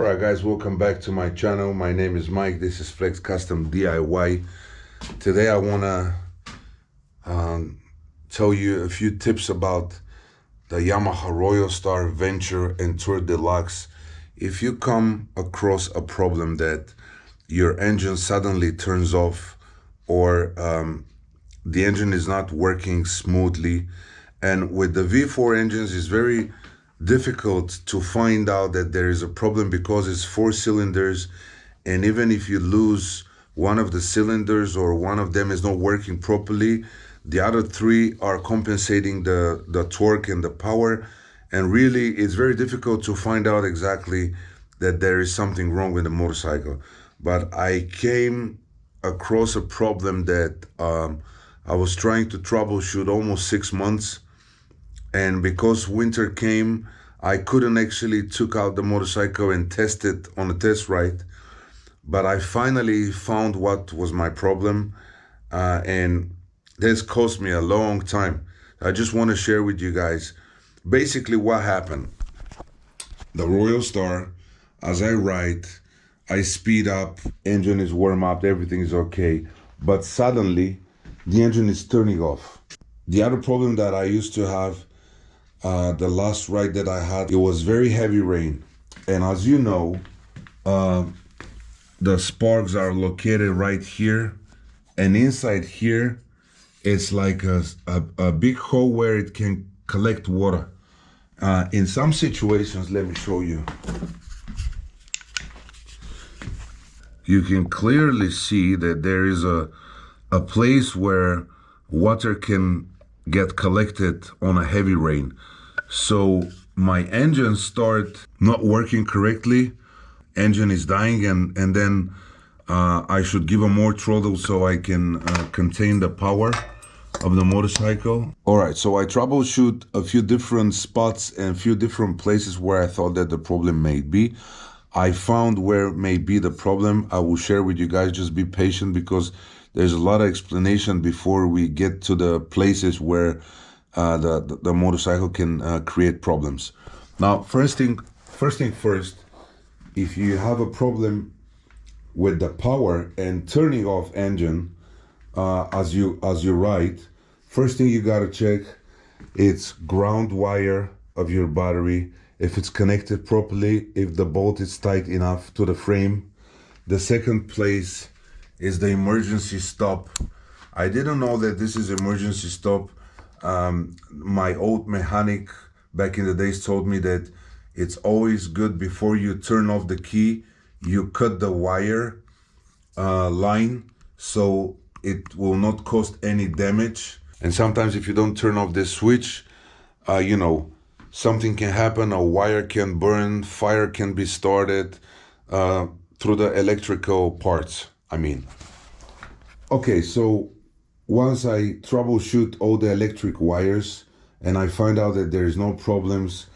Alright guys, welcome back to my channel. My name is Mike. This is Flex Custom DIY. Today I want to tell you a few tips about the Yamaha Royal Star Venture and Tour Deluxe. If you come across a problem that your engine suddenly turns off, or the engine is not working smoothly, and with the V4 engines it's very difficult to find out that there is a problem because it's 4 cylinders, and even if you lose one of the cylinders or one of them is not working properly, the other 3 are compensating the torque and the power, and really it's very difficult to find out exactly that there is something wrong with the motorcycle. But I came across a problem that I was trying to troubleshoot almost 6 months, and because winter came, I couldn't actually took out the motorcycle and test it on a test ride. But I finally found what was my problem, and this cost me a long time. I just want to share with you guys basically what happened. The Royal Star, as I ride, I speed up, engine is warm up, everything is okay, but suddenly the engine is turning off. The other problem that I used to have, the last ride that I had, it was very heavy rain, and as you know, the sparks are located right here, and inside here it's like a big hole where it can collect water. In some situations, let me show you. You can clearly see that there is a place where water can get collected on a heavy rain. So my engine start not working correctly, engine is dying, and then I should give a more throttle so I can contain the power of the motorcycle. Alright, so I troubleshoot a few different spots and a few different places where I thought that the problem may be. I found where may be the problem. I will share with you guys. Just be patient because there's a lot of explanation before we get to the places where the motorcycle can create problems. Now, first thing first, if you have a problem with the power and turning off engine as you ride, first thing you gotta check, it's ground wire of your battery, if it's connected properly, if the bolt is tight enough to the frame. The second place is the emergency stop. I didn't know that this is emergency stop. My old mechanic back in the days told me that it's always good before you turn off the key, you cut the wire line so it will not cause any damage. And sometimes if you don't turn off this switch, you know, something can happen, a wire can burn, fire can be started through the electrical parts, I mean. Okay, so once I troubleshoot all the electric wires and I find out that there is no problems,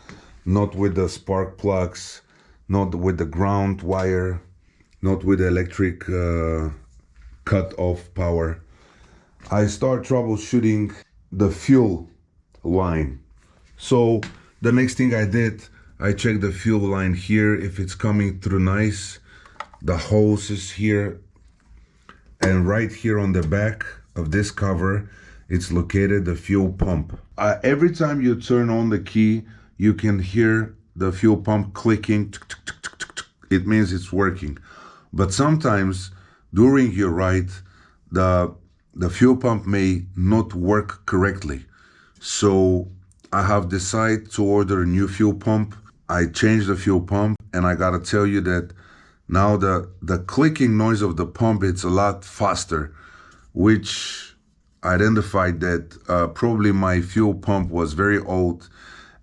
not with the spark plugs, not with the ground wire, not with the electric cut off power, I start troubleshooting the fuel line. So the next thing I did, I checked the fuel line here, if it's coming through nice. The hose is here, and right here on the back of this cover, it's located the fuel pump. Every time you turn on the key, you can hear the fuel pump clicking. It means it's working. But sometimes during your ride, the fuel pump may not work correctly. So I have decided to order a new fuel pump. I changed the fuel pump, and I gotta tell you that now the clicking noise of the pump, it's a lot faster, which identified that probably my fuel pump was very old.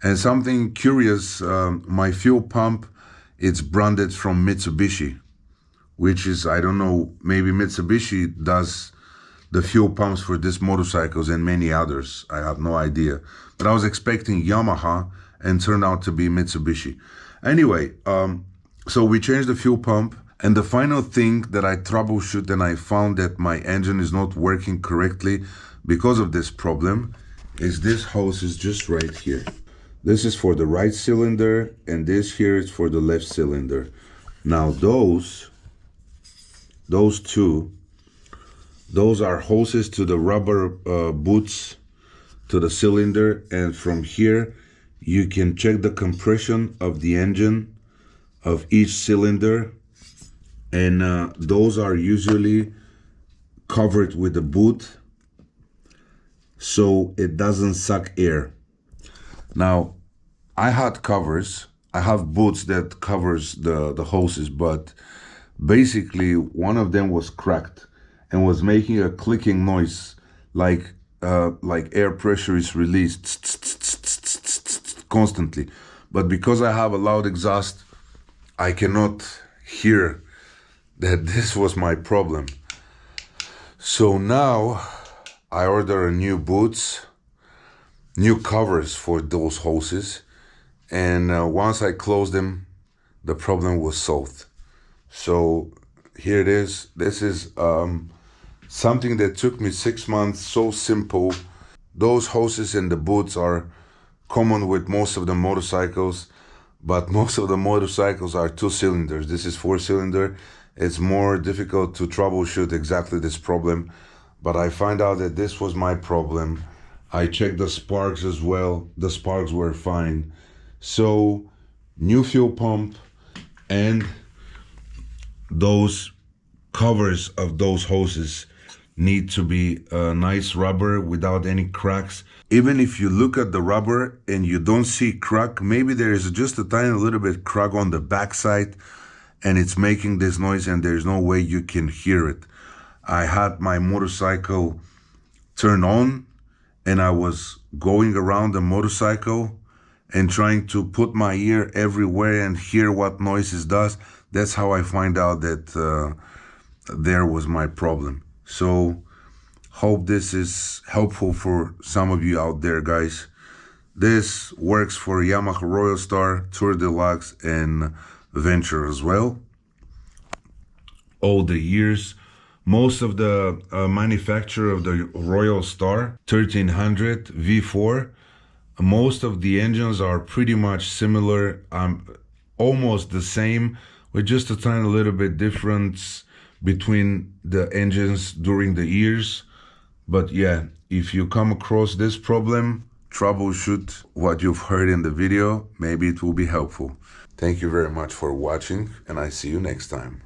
And something curious, my fuel pump, it's branded from Mitsubishi, which is, I don't know, maybe Mitsubishi does the fuel pumps for these motorcycles and many others. I have no idea. But I was expecting Yamaha and turned out to be Mitsubishi. Anyway, so we changed the fuel pump, and the final thing that I troubleshoot and I found that my engine is not working correctly because of this problem is this hose is just right here. This is for the right cylinder, and this here is for the left cylinder. Now those two, those are hoses to the rubber boots to the cylinder, and from here you can check the compression of the engine of each cylinder, and those are usually covered with a boot so it doesn't suck air. Now I have boots that covers the hoses, but basically one of them was cracked and was making a clicking noise, like air pressure is released constantly. But because I have a loud exhaust, I cannot hear that this was my problem. So now I order a new boots, new covers for those hoses, and once I closed them, the problem was solved. So here it is. This is something that took me 6 months, so simple. Those hoses and the boots are common with most of the motorcycles, but most of the motorcycles are 2 cylinders. This is 4 cylinder. It's more difficult to troubleshoot exactly this problem, but I find out that this was my problem. I checked the sparks as well. The sparks were fine. So new fuel pump and those covers of those hoses need to be nice rubber without any cracks. Even if you look at the rubber and you don't see crack, maybe there is just a tiny little bit crack on the backside and it's making this noise and there's no way you can hear it. I had my motorcycle turned on and I was going around the motorcycle and trying to put my ear everywhere and hear what noises does. That's how I find out that there was my problem. So hope this is helpful for some of you out there, guys. This works for Yamaha Royal Star, Tour Deluxe, and Venture as well. All the years, most of the manufacturer of the Royal Star 1300 V4, most of the engines are pretty much similar, almost the same, with just a tiny little bit difference between the engines during the years. But yeah, if you come across this problem, troubleshoot what you've heard in the video. Maybe it will be helpful. Thank you very much for watching, and I see you next time.